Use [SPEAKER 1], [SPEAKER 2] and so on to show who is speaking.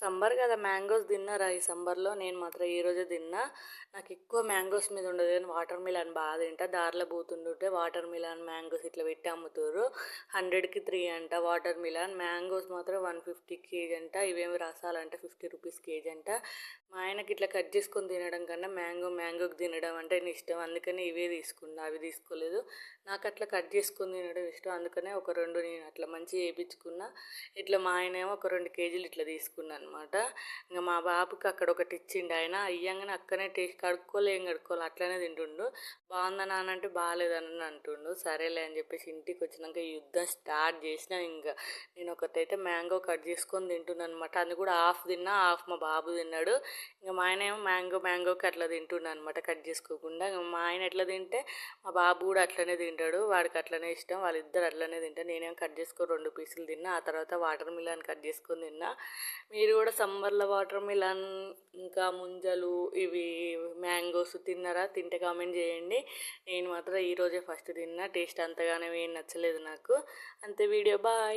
[SPEAKER 1] Summer కదా, mangoes తిన్నారా ఈ సమ్మర్లో? నేను మాత్రం ఈరోజే తిన్నా. నాకు ఎక్కువ మ్యాంగోస్ మీద ఉండదు కానీ వాటర్ మిలన్ బాగా తింటా. దారిలో పోతుంటుంటే వాటర్ మిలన్ మ్యాంగోస్ ఇట్లా పెట్టి అమ్ముతారు. 100కి 3 అంట వాటర్ మిలన్. మ్యాంగోస్ మాత్రం 150 కేజీ అంట. ఇవేమి రసాలంట 50 రూపీస్ కేజీ అంట. మా ఆయనకి ఇట్లా కట్ చేసుకొని తినడం కన్నా మ్యాంగోకి తినడం అంటే ఇష్టం. అందుకని ఇవే తీసుకున్నా, అవి తీసుకోలేదు. నాకు అట్లా కట్ చేసుకొని తినడం ఇష్టం. అందుకనే ఒక 2 నేను అట్లా మంచిగా వేయించుకున్నా. ఇట్లా మా ఆయన ఏమో ఒక 2 కేజీలు ఇట్లా తీసుకున్నాను అనమాట. ఇంకా మా బాబుకి అక్కడ ఒకటి ఇచ్చిండు ఆయన. ఇయ్యంగానే అక్కడనే టేస్ట్ ఏం కడుక్కోవాలి అట్లనే తింటుండు. బాగుందా నాన్న అంటే బాగాలేదని అంటుండు. సరేలే అని చెప్పేసి ఇంటికి వచ్చినాక యుద్ధం స్టార్ట్ చేసిన. ఇంకా నేను ఒకటైతే మ్యాంగో కట్ చేసుకొని తింటున్నాను అనమాట. అది కూడా హాఫ్ తిన్నా, హాఫ్ మా బాబు తిన్నాడు. ఇంకా మా ఆయన ఏమో మ్యాంగోకి అట్లా తింటున్నాను అనమాట, కట్ చేసుకోకుండా. మా ఆయన ఎట్లా తింటే మా బాబు కూడా అట్లనే తింటాడు. వాడికి అట్లనే ఇష్టం, వాళ్ళిద్దరు అట్లనే తింటారు. నేనేం కట్ చేసుకొని 2 పీసులు తిన్నా. ఆ తర్వాత వాటర్ మిలన్ కట్ చేసుకొని తిన్నా. మీరు కూడా సమ్మర్లో వాటర్ మిలన్ ఇంకా ముంజలు ఇవి మ్యాంగోస్ తిన్నారా? తింటే కామెంట్ చేయండి. నేను మాత్రం ఈరోజే ఫస్ట్ తిన్నా. టేస్ట్ అంతగానే ఏం నచ్చలేదు నాకు. అంతే. Video bye.